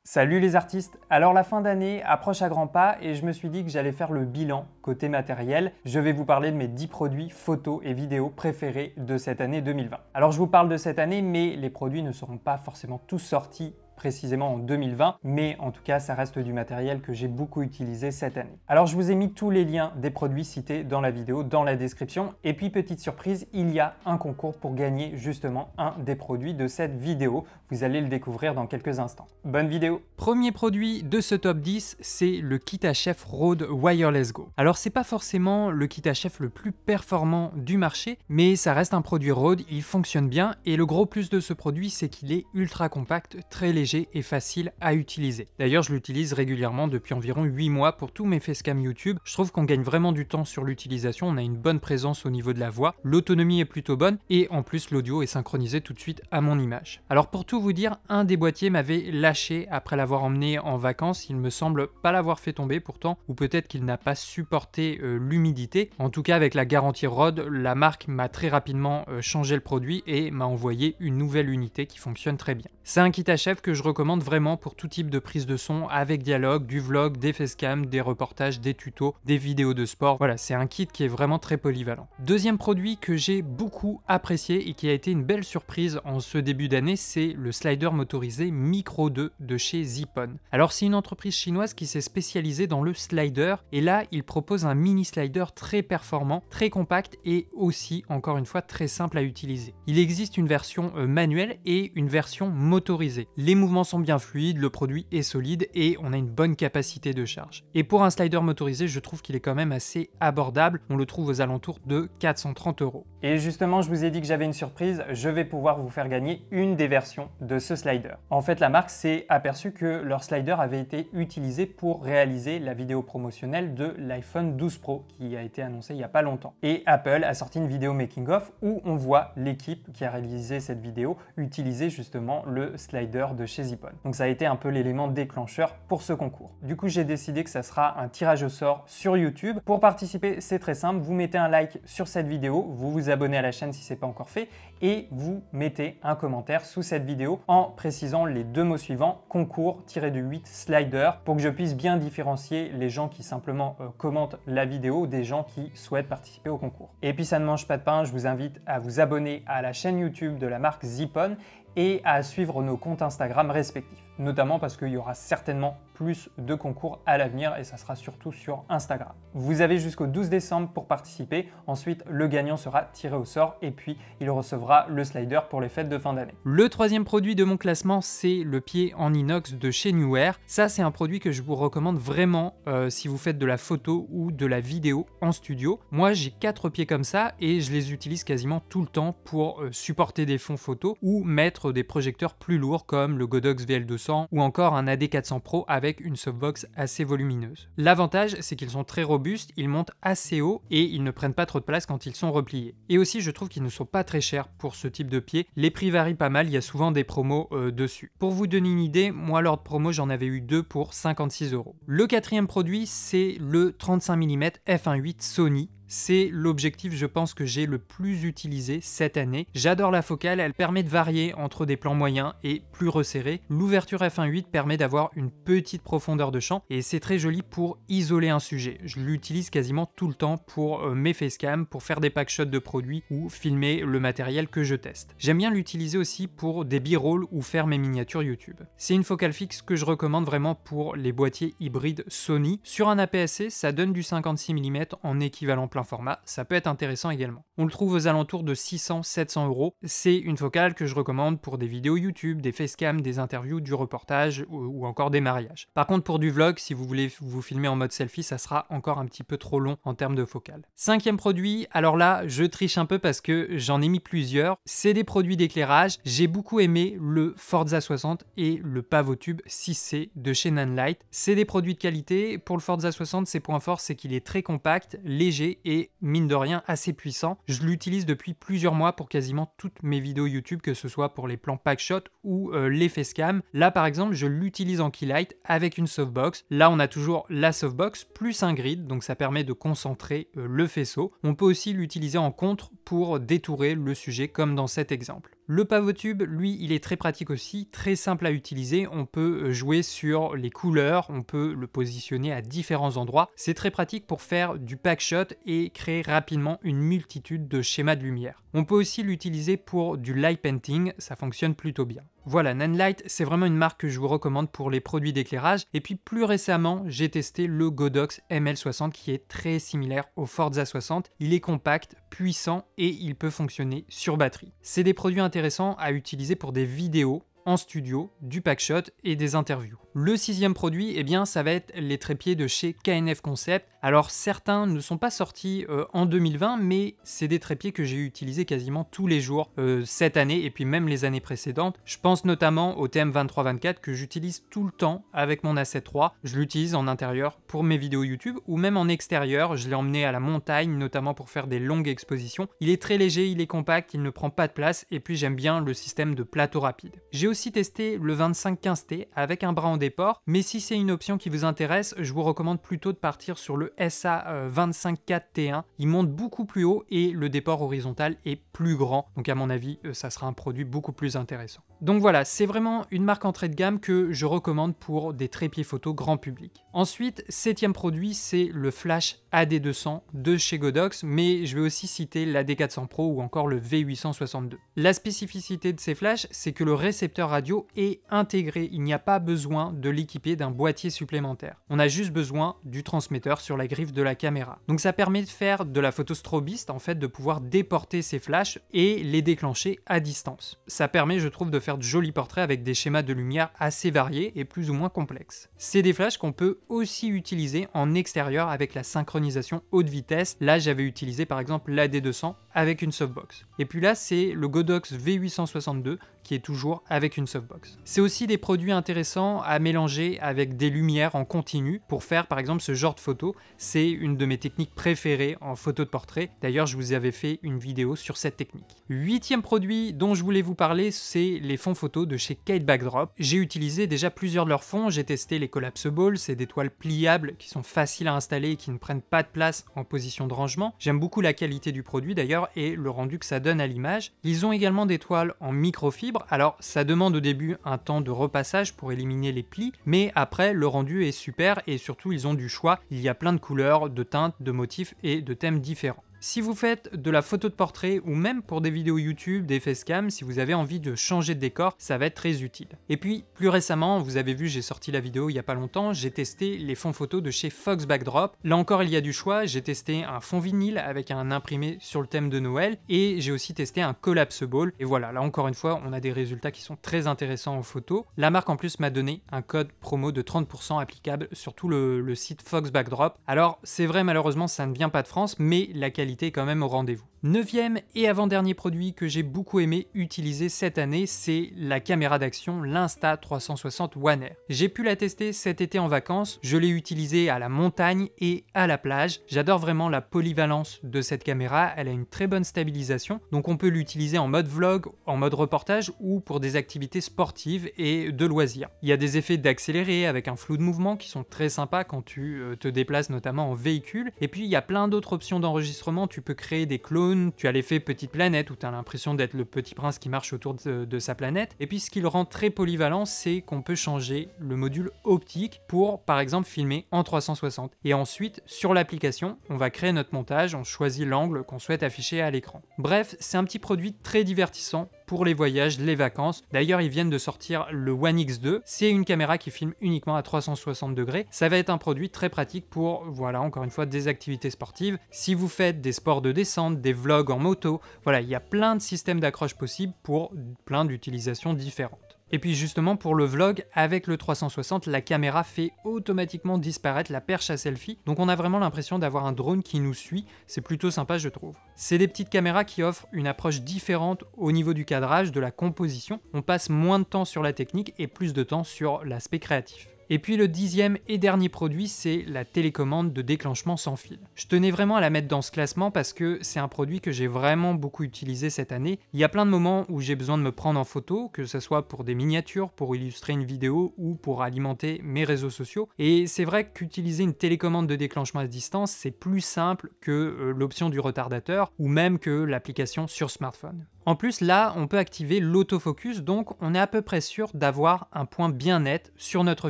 Salut les artistes! Alors la fin d'année approche à grands pas et je me suis dit que j'allais faire le bilan côté matériel. Je vais vous parler de mes 10 produits photos et vidéos préférés de cette année 2020. Alors je vous parle de cette année, mais les produits ne seront pas forcément tous sortis précisément en 2020, mais en tout cas ça reste du matériel que j'ai beaucoup utilisé cette année. Alors je vous ai mis tous les liens des produits cités dans la vidéo, dans la description, et puis petite surprise, il y a un concours pour gagner justement un des produits de cette vidéo. Vous allez le découvrir dans quelques instants. Bonne vidéo! Premier produit de ce top 10, c'est le kit à chef Rode Wireless Go. Alors c'est pas forcément le kit à chef le plus performant du marché, mais ça reste un produit Rode, il fonctionne bien, et le gros plus de ce produit, c'est qu'il est ultra compact, très léger et facile à utiliser. D'ailleurs, je l'utilise régulièrement depuis environ 8 mois pour tous mes facecam YouTube. Je trouve qu'on gagne vraiment du temps sur l'utilisation, on a une bonne présence au niveau de la voix, l'autonomie est plutôt bonne et en plus l'audio est synchronisé tout de suite à mon image. Alors pour tout vous dire, un des boîtiers m'avait lâché après l'avoir emmené en vacances, il me semble pas l'avoir fait tomber pourtant, ou peut-être qu'il n'a pas supporté l'humidité. En tout cas, avec la garantie Rode, la marque m'a très rapidement changé le produit et m'a envoyé une nouvelle unité qui fonctionne très bien. C'est un kit à chef que je recommande vraiment pour tout type de prise de son avec dialogue, du vlog, des facecam, des reportages, des tutos, des vidéos de sport. Voilà, c'est un kit qui est vraiment très polyvalent. Deuxième produit que j'ai beaucoup apprécié et qui a été une belle surprise en ce début d'année, c'est le slider motorisé Micro 2 de chez Zipon. Alors c'est une entreprise chinoise qui s'est spécialisée dans le slider et là il propose un mini slider très performant, très compact et aussi encore une fois très simple à utiliser. Il existe une version manuelle et une version motorisée. Les mouvements sont bien fluides, le produit est solide et on a une bonne capacité de charge. Et pour un slider motorisé, je trouve qu'il est quand même assez abordable. On le trouve aux alentours de 430 €. Et justement, je vous ai dit que j'avais une surprise, je vais pouvoir vous faire gagner une des versions de ce slider. En fait, la marque s'est aperçue que leur slider avait été utilisé pour réaliser la vidéo promotionnelle de l'iPhone 12 Pro qui a été annoncé il n'y a pas longtemps. Et Apple a sorti une vidéo making-of où on voit l'équipe qui a réalisé cette vidéo utiliser justement le slider de chez Zipon. Donc ça a été un peu l'élément déclencheur pour ce concours. Du coup, j'ai décidé que ça sera un tirage au sort sur YouTube. Pour participer, c'est très simple, vous mettez un like sur cette vidéo, vous vous abonnez à la chaîne si ce n'est pas encore fait et vous mettez un commentaire sous cette vidéo en précisant les deux mots suivants, concours-8 slider, pour que je puisse bien différencier les gens qui simplement commentent la vidéo des gens qui souhaitent participer au concours. Et puis ça ne mange pas de pain, je vous invite à vous abonner à la chaîne YouTube de la marque Zipon et à suivre nos comptes Instagram respectifs, notamment parce qu'il y aura certainement plus de concours à l'avenir et ça sera surtout sur Instagram. Vous avez jusqu'au 12 décembre pour participer, ensuite le gagnant sera tiré au sort et puis il recevra le slider pour les fêtes de fin d'année. Le troisième produit de mon classement, c'est le pied en inox de chez Neewer. Ça, c'est un produit que je vous recommande vraiment si vous faites de la photo ou de la vidéo en studio. Moi, j'ai 4 pieds comme ça et je les utilise quasiment tout le temps pour supporter des fonds photos ou mettre des projecteurs plus lourds comme le Godox VL200 ou encore un AD400 Pro avec une softbox assez volumineuse. L'avantage, c'est qu'ils sont très robustes, ils montent assez haut et ils ne prennent pas trop de place quand ils sont repliés. Et aussi, je trouve qu'ils ne sont pas très chers pour ce type de pied. Les prix varient pas mal, il y a souvent des promos dessus. Pour vous donner une idée, moi lors de promo, j'en avais eu 2 pour 56 €. Le quatrième produit, c'est le 35 mm f1.8 Sony. C'est l'objectif, je pense, que j'ai le plus utilisé cette année. J'adore la focale, elle permet de varier entre des plans moyens et plus resserrés. L'ouverture f1.8 permet d'avoir une petite profondeur de champ et c'est très joli pour isoler un sujet. Je l'utilise quasiment tout le temps pour mes facecam, pour faire des packshots de produits ou filmer le matériel que je teste. J'aime bien l'utiliser aussi pour des b-rolls ou faire mes miniatures YouTube. C'est une focale fixe que je recommande vraiment pour les boîtiers hybrides Sony. Sur un APS-C, ça donne du 56 mm en équivalent plein format, ça peut être intéressant également. On le trouve aux alentours de 600-700 €. C'est une focale que je recommande pour des vidéos YouTube, des facecam, des interviews, du reportage ou encore des mariages. Par contre, pour du vlog, si vous voulez vous filmer en mode selfie, ça sera encore un petit peu trop long en termes de focale. Cinquième produit, alors là, je triche un peu parce que j'en ai mis plusieurs. C'est des produits d'éclairage. J'ai beaucoup aimé le Forza 60 et le Pavotube 6C de chez Nanlite. C'est des produits de qualité. Pour le Forza 60, ses points forts, c'est qu'il est très compact, léger et mine de rien assez puissant. Je l'utilise depuis plusieurs mois pour quasiment toutes mes vidéos YouTube, que ce soit pour les plans packshot ou les facecam. Là par exemple, je l'utilise en keylight avec une softbox. Là on a toujours la softbox plus un grid, donc ça permet de concentrer le faisceau. On peut aussi l'utiliser en contre pour détourer le sujet comme dans cet exemple. Le pavotube, lui, il est très pratique aussi, très simple à utiliser. On peut jouer sur les couleurs, on peut le positionner à différents endroits. C'est très pratique pour faire du packshot et créer rapidement une multitude de schémas de lumière. On peut aussi l'utiliser pour du light painting, ça fonctionne plutôt bien. Voilà, Nanlite, c'est vraiment une marque que je vous recommande pour les produits d'éclairage. Et puis plus récemment, j'ai testé le Godox ML60 qui est très similaire au Forza 60. Il est compact, puissant et il peut fonctionner sur batterie. C'est des produits intéressants à utiliser pour des vidéos en studio, du packshot et des interviews. Le 6e produit, eh bien, ça va être les trépieds de chez KNF Concept. Alors certains ne sont pas sortis en 2020, mais c'est des trépieds que j'ai utilisés quasiment tous les jours cette année et puis même les années précédentes. Je pense notamment au TM2324 que j'utilise tout le temps avec mon A7 III. Je l'utilise en intérieur pour mes vidéos YouTube ou même en extérieur. Je l'ai emmené à la montagne, notamment pour faire des longues expositions. Il est très léger, il est compact, il ne prend pas de place et puis j'aime bien le système de plateau rapide. J'ai aussi testé le 2515T avec un bras en déport, mais si c'est une option qui vous intéresse, je vous recommande plutôt de partir sur le SA254T1. Il monte beaucoup plus haut et le déport horizontal est plus grand, donc à mon avis, ça sera un produit beaucoup plus intéressant. Donc voilà, c'est vraiment une marque entrée de gamme que je recommande pour des trépieds photo grand public. Ensuite, 7e produit, c'est le Flash AD200 de chez Godox, mais je vais aussi citer l'AD400 Pro ou encore le V862. La spécificité de ces flashs, c'est que le récepteur radio est intégré, il n'y a pas besoin de l'équiper d'un boîtier supplémentaire. On a juste besoin du transmetteur sur la griffe de la caméra. Donc ça permet de faire de la photo strobiste, en fait, de pouvoir déporter ces flashs et les déclencher à distance. Ça permet, je trouve, de faire de jolis portraits avec des schémas de lumière assez variés et plus ou moins complexes. C'est des flashs qu'on peut aussi utiliser en extérieur avec la synchronisation haute vitesse. Là, j'avais utilisé par exemple l'AD200 avec une softbox. Et puis là, c'est le Godox V862 qui est toujours avec une softbox. C'est aussi des produits intéressants à mélanger avec des lumières en continu pour faire par exemple ce genre de photo. C'est une de mes techniques préférées en photo de portrait. D'ailleurs, je vous avais fait une vidéo sur cette technique. 8e produit dont je voulais vous parler, c'est les fonds photos de chez Kate Backdrop. J'ai utilisé déjà plusieurs de leurs fonds. J'ai testé les Collapsible, c'est des toiles pliables qui sont faciles à installer et qui ne prennent pas de place en position de rangement. J'aime beaucoup la qualité du produit d'ailleurs et le rendu que ça donne à l'image. Ils ont également des toiles en microfibre. Alors ça demande au début un temps de repassage pour éliminer les plis, mais après le rendu est super et surtout ils ont du choix. Il y a plein de couleurs, de teintes, de motifs et de thèmes différents. Si vous faites de la photo de portrait ou même pour des vidéos YouTube, des facecam, si vous avez envie de changer de décor, ça va être très utile. Et puis plus récemment, vous avez vu, j'ai sorti la vidéo il y a pas longtemps, j'ai testé les fonds photos de chez Fox Backdrop. Là encore, il y a du choix, j'ai testé un fond vinyle avec un imprimé sur le thème de Noël et j'ai aussi testé un Collapsible. Et voilà, là encore une fois, on a des résultats qui sont très intéressants en photo. La marque en plus m'a donné un code promo de 30% applicable sur tout le site Fox Backdrop. Alors c'est vrai, malheureusement, ça ne vient pas de France, mais la qualité est quand même au rendez-vous. 9e et avant-dernier produit que j'ai beaucoup aimé utiliser cette année, c'est la caméra d'action, l'Insta360 One Air. J'ai pu la tester cet été en vacances, je l'ai utilisée à la montagne et à la plage. J'adore vraiment la polyvalence de cette caméra, elle a une très bonne stabilisation, donc on peut l'utiliser en mode vlog, en mode reportage ou pour des activités sportives et de loisirs. Il y a des effets d'accéléré avec un flou de mouvement qui sont très sympas quand tu te déplaces notamment en véhicule, et puis il y a plein d'autres options d'enregistrement, tu peux créer des clones, tu as l'effet petite planète où tu as l'impression d'être le petit prince qui marche autour de sa planète. Et puis ce qui le rend très polyvalent, c'est qu'on peut changer le module optique pour par exemple filmer en 360. Et ensuite sur l'application, on va créer notre montage, on choisit l'angle qu'on souhaite afficher à l'écran. Bref, c'est un petit produit très divertissant pour les voyages, les vacances. D'ailleurs, ils viennent de sortir le One X2. C'est une caméra qui filme uniquement à 360 degrés. Ça va être un produit très pratique pour, voilà, encore une fois, des activités sportives. Si vous faites des sports de descente, des vlogs en moto, voilà, il y a plein de systèmes d'accroche possibles pour plein d'utilisations différentes. Et puis justement pour le vlog, avec le 360, la caméra fait automatiquement disparaître la perche à selfie, donc on a vraiment l'impression d'avoir un drone qui nous suit, c'est plutôt sympa je trouve. C'est des petites caméras qui offrent une approche différente au niveau du cadrage, de la composition, on passe moins de temps sur la technique et plus de temps sur l'aspect créatif. Et puis le 10e et dernier produit, c'est la télécommande de déclenchement sans fil. Je tenais vraiment à la mettre dans ce classement parce que c'est un produit que j'ai vraiment beaucoup utilisé cette année. Il y a plein de moments où j'ai besoin de me prendre en photo, que ce soit pour des miniatures, pour illustrer une vidéo ou pour alimenter mes réseaux sociaux. Et c'est vrai qu'utiliser une télécommande de déclenchement à distance, c'est plus simple que l'option du retardateur ou même que l'application sur smartphone. En plus, là, on peut activer l'autofocus, donc on est à peu près sûr d'avoir un point bien net sur notre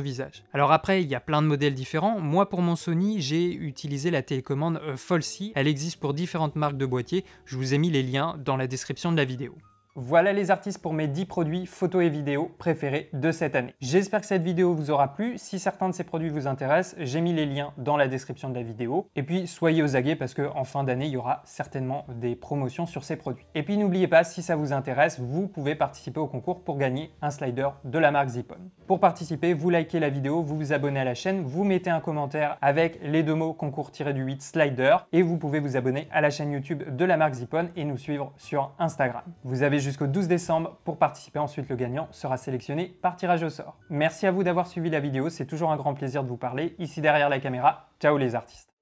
visage. Alors après, il y a plein de modèles différents. Moi, pour mon Sony, j'ai utilisé la télécommande Folsy. Elle existe pour différentes marques de boîtiers. Je vous ai mis les liens dans la description de la vidéo. Voilà les artistes pour mes 10 produits photos et vidéos préférés de cette année. J'espère que cette vidéo vous aura plu. Si certains de ces produits vous intéressent, j'ai mis les liens dans la description de la vidéo. Et puis soyez aux aguets parce qu'en fin d'année, il y aura certainement des promotions sur ces produits. Et puis n'oubliez pas, si ça vous intéresse, vous pouvez participer au concours pour gagner un slider de la marque Zipon. Pour participer, vous likez la vidéo, vous vous abonnez à la chaîne, vous mettez un commentaire avec les deux mots concours-du-8 slider et vous pouvez vous abonner à la chaîne YouTube de la marque Zipon et nous suivre sur Instagram. Vous avez jusqu'au 12 décembre pour participer, ensuite le gagnant sera sélectionné par tirage au sort. Merci à vous d'avoir suivi la vidéo, c'est toujours un grand plaisir de vous parler. Ici derrière la caméra, ciao les artistes.